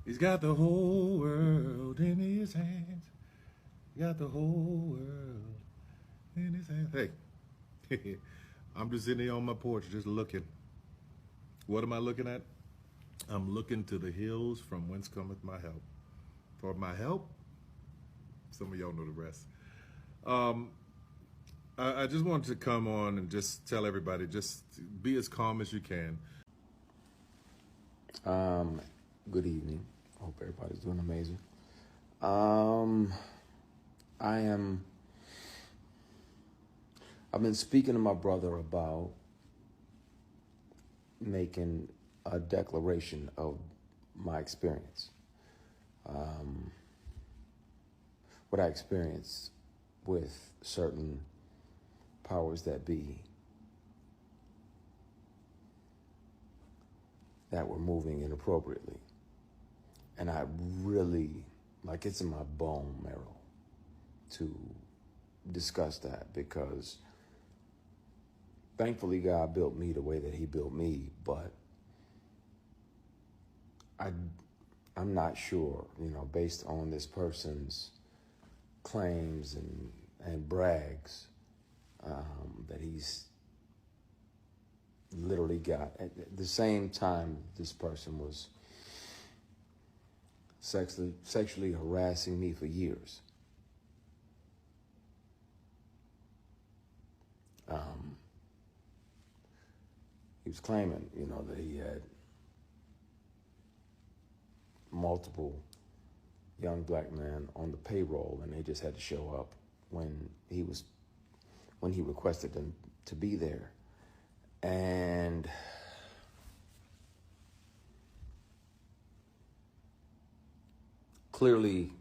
He's got the whole world in his hands. He got the whole world in his hands. Hey, I'm just sitting here on my porch just looking. What am I looking at? I'm looking to the hills from whence cometh my help. For my help, some of y'all know the rest. Um, I just wanted to come on and just tell everybody, just be as calm as you can. Good evening. Hope everybody's doing amazing. I've been speaking to my brother about making a declaration of my experience. What I experienced with certain powers that be that were moving inappropriately. And I really, like, it's in my bone marrow to discuss that, because thankfully God built me the way that he built me, but I'm not sure, based on this person's claims and brags, that he's literally got, at the same time this person was sexually harassing me for years. He was claiming, that he had multiple young black men on the payroll, and they just had to show up when he requested them to be there. And clearly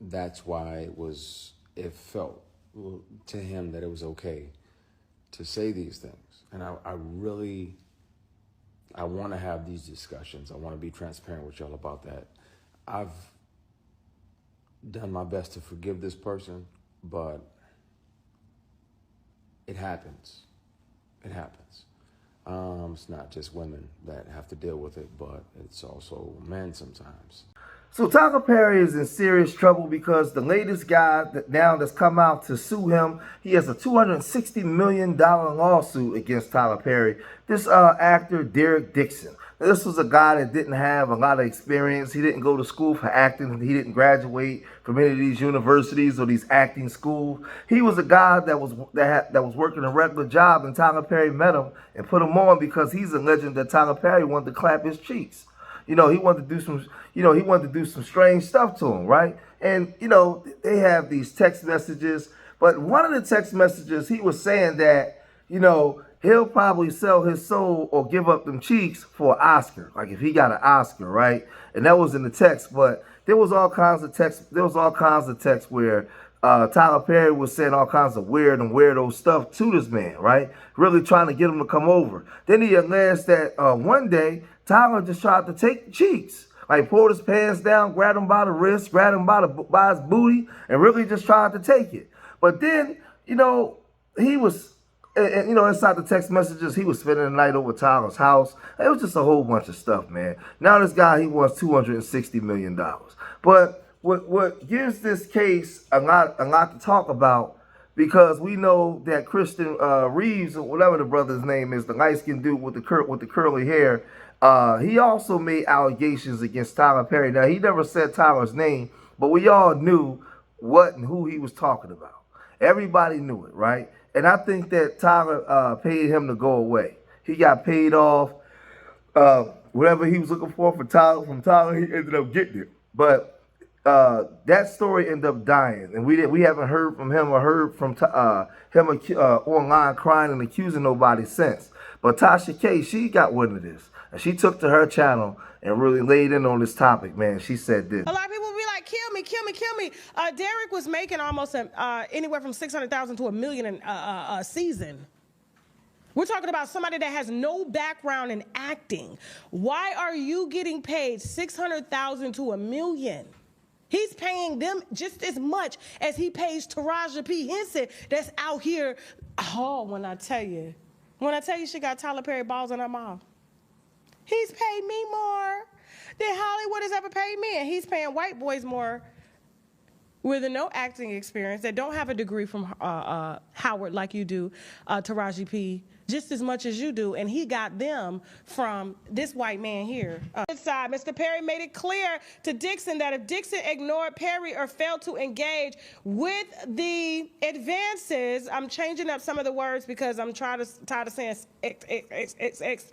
that's why it felt to him that it was okay to say these things. And I want to have these discussions. I want to be transparent with y'all about that. I've done my best to forgive this person, but it happens. It happens. It's not just women that have to deal with it, but it's also men sometimes. So Tyler Perry is in serious trouble because the latest guy that's come out to sue him, he has a $260 million lawsuit against Tyler Perry. This actor, Derek Dixon. Now, this was a guy that didn't have a lot of experience. He didn't go to school for acting. He didn't graduate from any of these universities or these acting schools. He was a guy that was working a regular job, and Tyler Perry met him and put him on because he's a legend that Tyler Perry wanted to clap his cheeks. He wanted to do some strange stuff to him, right? And, they have these text messages. But one of the text messages, he was saying that, he'll probably sell his soul or give up them cheeks for an Oscar. Like if he got an Oscar, right? And that was in the text. But there was all kinds of text. There was all kinds of text where Tyler Perry was saying all kinds of weird and weirdo stuff to this man, right? Really trying to get him to come over. Then he alleged that one day, Tyler just tried to take the cheeks. Like pulled his pants down, grabbed him by the wrist, grabbed him by his booty, and really just tried to take it. But then, he was, inside the text messages, he was spending the night over Tyler's house. It was just a whole bunch of stuff, man. Now this guy, he wants $260 million. But what gives this case a lot to talk about, because we know that Christian Reeves, or whatever the brother's name is, the light-skinned dude with the curly hair, he also made allegations against Tyler Perry. Now, he never said Tyler's name, but we all knew what and who he was talking about. Everybody knew it, right? And I think that Tyler paid him to go away. He got paid off. Whatever he was looking for from Tyler, he ended up getting it. But that story ended up dying, and we haven't heard from him or heard from him online crying and accusing nobody since. But Tasha K, she got wind of this, and she took to her channel and really laid in on this topic, man. She said this. A lot of people will be like, kill me, kill me, kill me. Derek was making almost anywhere from $600,000 to $1 million a season. We're talking about somebody that has no background in acting. Why are you getting paid $600,000 to $1 million? He's paying them just as much as he pays Taraji P. Henson that's out here. Oh, when I tell you she got Tyler Perry balls in her mouth. He's paid me more than Hollywood nobody's ever paid me, and he's paying white boys more with no acting experience that don't have a degree from Howard like you do, Taraji P, just as much as you do, and he got them from this white man here. This side, Mr. Perry made it clear to Dixon that if Dixon ignored Perry or failed to engage with the advances, I'm changing up some of the words because I'm tired of saying X.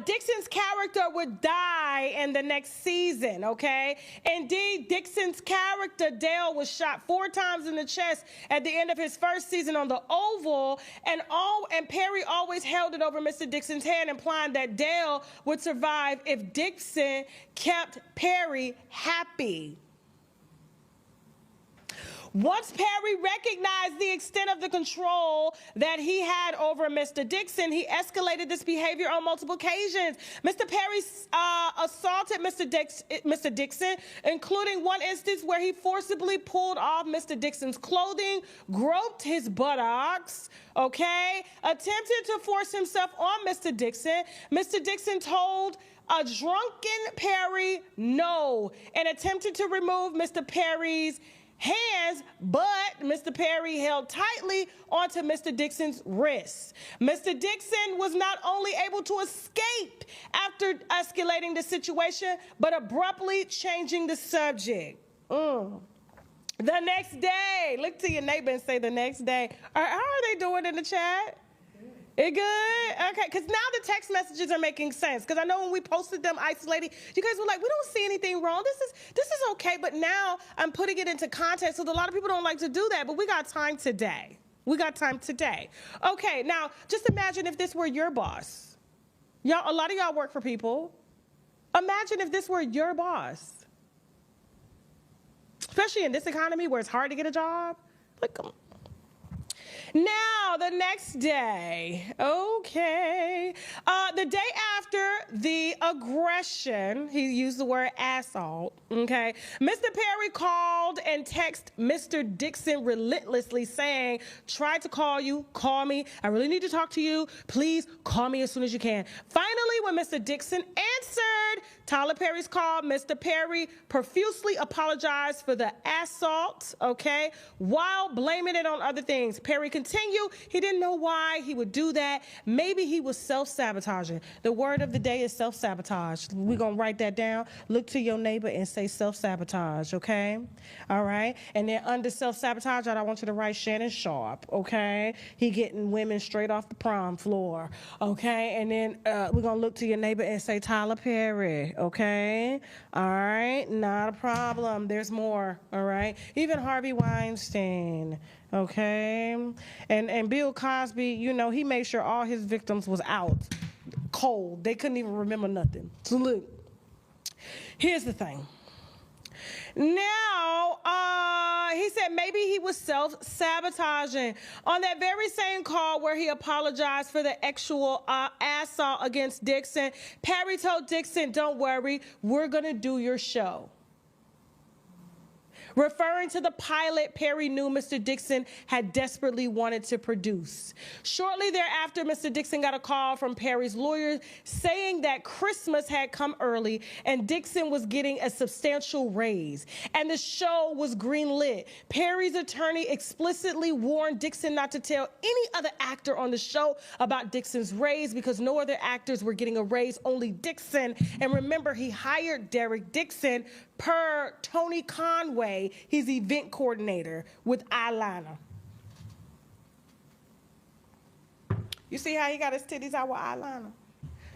Dixon's character would die in the next season, okay? Indeed, Dixon's character, Dale, was shot 4 times in the chest at the end of his first season on the Oval, and Perry always held it over Mr. Dixon's head, implying that Dale would survive if Dixon kept Perry happy. Once Perry recognized the extent of the control that he had over Mr. Dixon, he escalated this behavior on multiple occasions. Mr. Perry assaulted Mr. Dixon, including one instance where he forcibly pulled off Mr. Dixon's clothing, groped his buttocks, okay, attempted to force himself on Mr. Dixon. Mr. Dixon told a drunken Perry no and attempted to remove Mr. Perry's hands, but Mr. Perry held tightly onto Mr. Dixon's wrists. Mr. Dixon was not only able to escape after escalating the situation, but abruptly changing the subject. The next day, look to your neighbor and say the next day. How are they doing in the chat? It good? Okay, because now the text messages are making sense. Because I know when we posted them isolated, you guys were like, we don't see anything wrong. This is okay. But now I'm putting it into context. So a lot of people don't like to do that. But we got time today. Okay, now just imagine if this were your boss. Y'all, a lot of y'all work for people. Imagine if this were your boss. Especially in this economy where it's hard to get a job. Like, come on. Now, the next day, okay, the day after the aggression, he used the word assault, okay, Mr. Perry called and texted Mr. Dixon relentlessly saying, tried to call you, call me, I really need to talk to you, please call me as soon as you can. Finally, when Mr. Dixon answered Tyler Perry's call, Mr. Perry profusely apologized for the assault, okay, while blaming it on other things. Perry continued, he didn't know why he would do that. Maybe he was self-sabotaging. The word of the day is self-sabotage. We're going to write that down. Look to your neighbor and say self-sabotage, okay? All right? And then under self-sabotage, I want you to write Shannon Sharp, okay? He getting women straight off the prom floor, okay? And then we're going to look to your neighbor and say Tyler Perry, okay? All right? Not a problem. There's more, all right? Even Harvey Weinstein, okay? And Bill Cosby, you know, he made sure all his victims was out cold. They couldn't even remember nothing. So look, here's the thing. Now, he said maybe he was self-sabotaging. On that very same call where he apologized for the actual assault against Dixon, Perry told Dixon, don't worry, we're going to do your show. Referring to the pilot Perry knew Mr. Dixon had desperately wanted to produce. Shortly thereafter, Mr. Dixon got a call from Perry's lawyer saying that Christmas had come early and Dixon was getting a substantial raise, and the show was greenlit. Perry's attorney explicitly warned Dixon not to tell any other actor on the show about Dixon's raise because no other actors were getting a raise, only Dixon. And remember, he hired Derek Dixon per Tony Conway, his event coordinator, with eyeliner. You see how he got his titties out with eyeliner?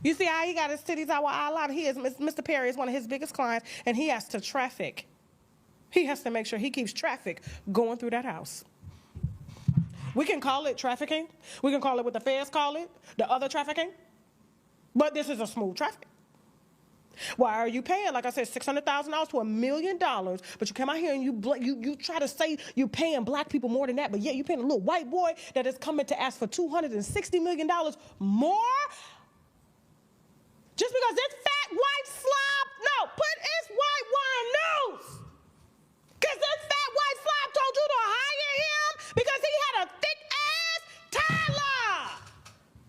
You see how he got his titties out with eyeliner? Mr. Perry is one of his biggest clients, and he has to traffic. He has to make sure he keeps traffic going through that house. We can call it trafficking. We can call it what the feds call it, the other trafficking. But this is a smooth traffic. Why are you paying, like I said, $600,000 to $1 million, but you come out here and you try to say you're paying black people more than that, but yet you're paying a little white boy that is coming to ask for $260 million more? Just because this fat white slob, put his white wine news. Because this fat white slob told you to hire him because he had a thick ass Tyler.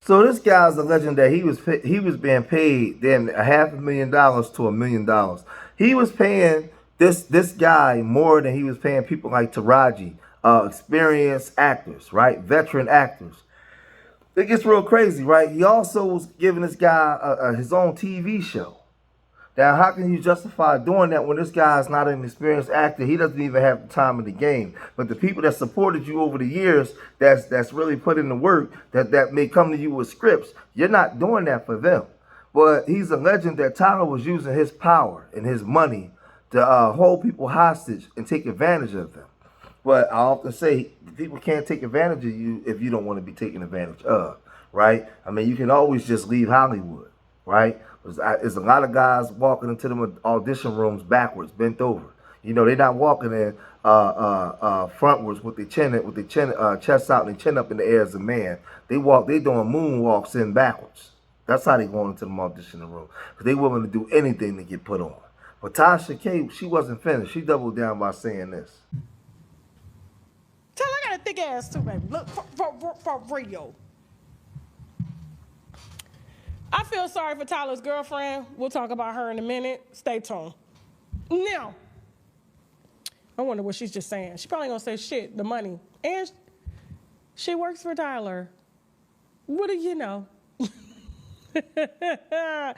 So this guy's a legend that he was being paid then $500,000 to $1 million. He was paying this guy more than he was paying people like Taraji, experienced actors, right? Veteran actors. It gets real crazy, right? He also was giving this guy his own TV show. Now, how can you justify doing that when this guy is not an experienced actor? He doesn't even have the time in the game. But the people that supported you over the years, that's really put in the work, that may come to you with scripts, you're not doing that for them. But he's a legend that Tyler was using his power and his money to hold people hostage and take advantage of them. But I often say people can't take advantage of you if you don't want to be taken advantage of, right? I mean, you can always just leave Hollywood, right? There's a lot of guys walking into them audition rooms backwards, bent over. You know, they're not walking in frontwards with their chest out and their chin up in the air as a man. They doing moonwalks in backwards. That's how they going into them auditioning room. Because they willing to do anything to get put on. But Tasha K, she wasn't finished. She doubled down by saying this. Tell her I got a thick ass too, baby. Look, for real. I feel sorry for Tyler's girlfriend. We'll talk about her in a minute. Stay tuned. Now, I wonder what she's just saying. She probably gonna say shit, the money. And she works for Tyler. What do you know? Now,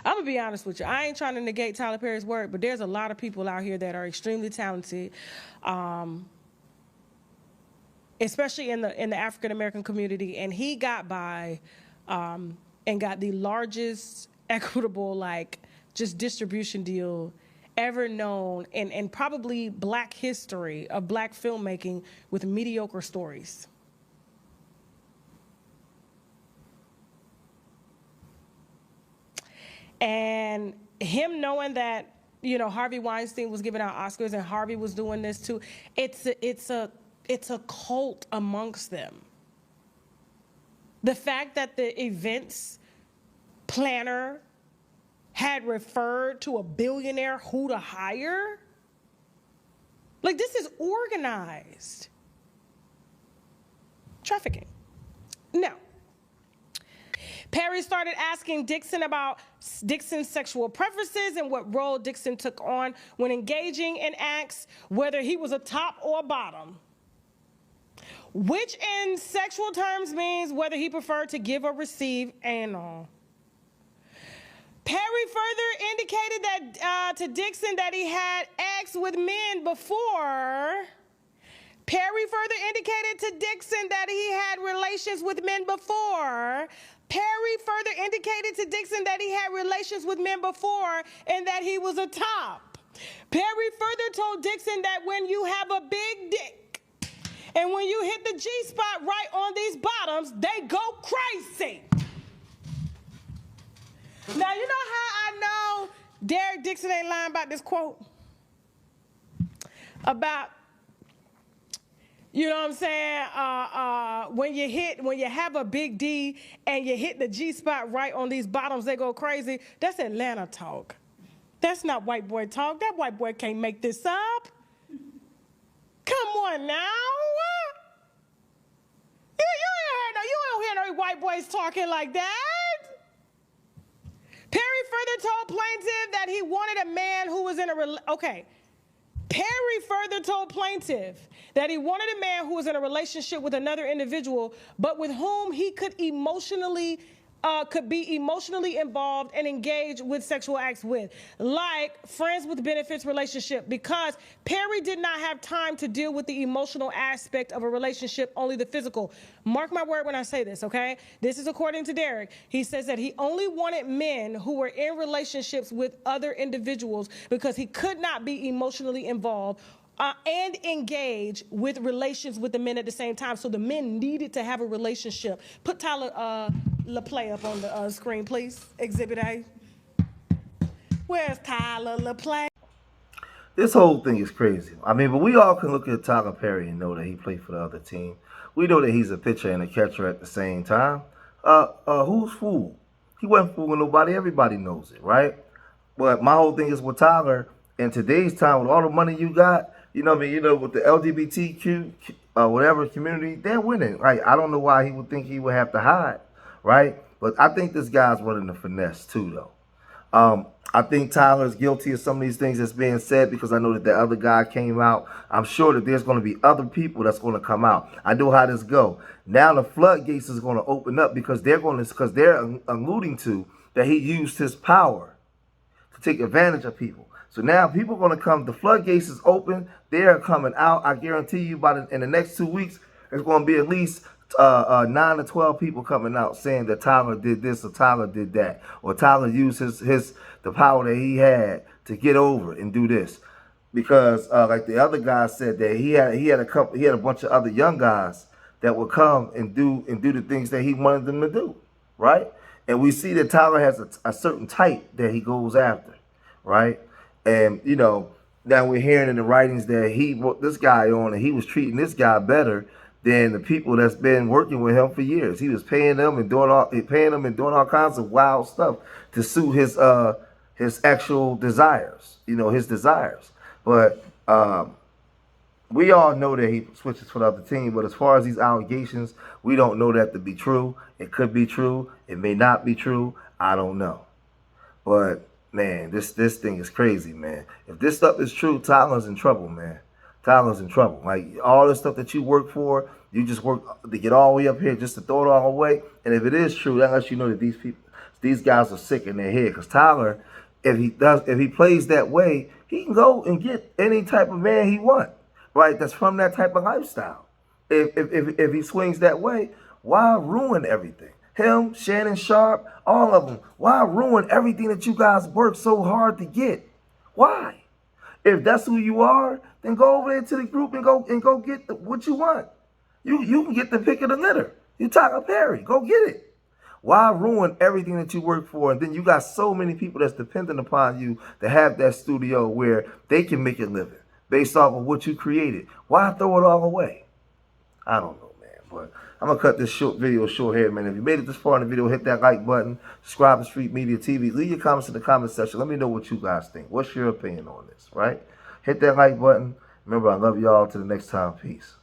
I'm gonna be honest with you. I ain't trying to negate Tyler Perry's work, but there's a lot of people out here that are extremely talented, especially in the African American community. And he got by and got the largest equitable just distribution deal ever known in probably Black history of Black filmmaking with mediocre stories. And him knowing that, you know, Harvey Weinstein was giving out Oscars and Harvey was doing this too, it's a cult amongst them. The fact that the events planner had referred to a billionaire who to hire, this is organized trafficking. Now, Perry started asking Dixon about Dixon's sexual preferences and what role Dixon took on when engaging in acts, whether he was a top or a bottom, which in sexual terms means whether he preferred to give or receive anal. Perry further indicated that to Dixon that he had acts with men before. Perry further indicated to Dixon that he had relations with men before. Perry further indicated to Dixon that he had relations with men before and that he was a top. Perry further told Dixon that when you have a big dick and when you hit the G-spot right on these bottoms, they go crazy. Now, you know how I know Derek Dixon ain't lying about this quote? About, you know what I'm saying? When you have a big D and you hit the G-spot right on these bottoms, they go crazy. That's Atlanta talk. That's not white boy talk. That white boy can't make this up. Come on now. You don't hear no white boys talking like that. Perry further told plaintiff that he wanted a man who was in a Perry further told plaintiff that he wanted a man who was in a relationship with another individual, but with whom he could be emotionally involved and engaged with sexual acts with, like friends with benefits relationship, because Perry did not have time to deal with the emotional aspect of a relationship, only the physical. Mark my word when I say this, okay? This is according to Derek. He says that he only wanted men who were in relationships with other individuals because he could not be emotionally involved and engage with relations with the men at the same time. So the men needed to have a relationship. Put Tyler LaPlay up on the screen, please. Exhibit A. Where's Tyler LaPlay? This whole thing is crazy. I mean, but we all can look at Tyler Perry and know that he played for the other team. We know that he's a pitcher and a catcher at the same time. Who's fooled? He wasn't fooling nobody. Everybody knows it, right? But my whole thing is with Tyler, in today's time, with all the money you got, you know what I mean? You know, with the LGBTQ whatever community, they're winning. Right? I don't know why he would think he would have to hide, right? But I think this guy's running the finesse too, though. I think Tyler's guilty of some of these things that's being said because I know that the other guy came out. I'm sure that there's going to be other people that's going to come out. I know how this go. Now the floodgates is going to open up because they're alluding to that he used his power to take advantage of people. So now people are going to come. The floodgates is open. They're coming out. I guarantee you, in the next 2 weeks, there's going to be at least 9 to 12 people coming out saying that Tyler did this or Tyler did that, or Tyler used the power that he had to get over and do this. Because like the other guy said that he had a bunch of other young guys that would come and do the things that he wanted them to do, right? And we see that Tyler has a certain type that he goes after, right? And now we're hearing in the writings that he brought this guy on and he was treating this guy better than the people that's been working with him for years. He was paying them and doing all kinds of wild stuff to suit his actual desires, his desires. But we all know that he switches for the other team. But as far as these allegations, we don't know that to be true. It could be true. It may not be true. I don't know. But man, this thing is crazy, man. If this stuff is true, Tyler's in trouble, man. Tyler's in trouble. Like all the stuff that you work for, you just work to get all the way up here just to throw it all away. And if it is true, that lets you know that these guys are sick in their head. Because Tyler, if he plays that way, he can go and get any type of man he wants, right? That's from that type of lifestyle. If he swings that way, why ruin everything? Him, Shannon Sharp, all of them. Why ruin everything that you guys worked so hard to get? Why? If that's who you are, then go over there to the group and go get what you want. You can get the pick of the litter. You Tyler Perry, go get it. Why ruin everything that you work for? And then you got so many people that's dependent upon you to have that studio where they can make a living based off of what you created. Why throw it all away? I don't know, man. But I'm going to cut this video short here, man. If you made it this far in the video, hit that like button. Subscribe to Street Media TV. Leave your comments in the comment section. Let me know what you guys think. What's your opinion on this, right? Hit that like button. Remember, I love y'all. Till the next time. Peace.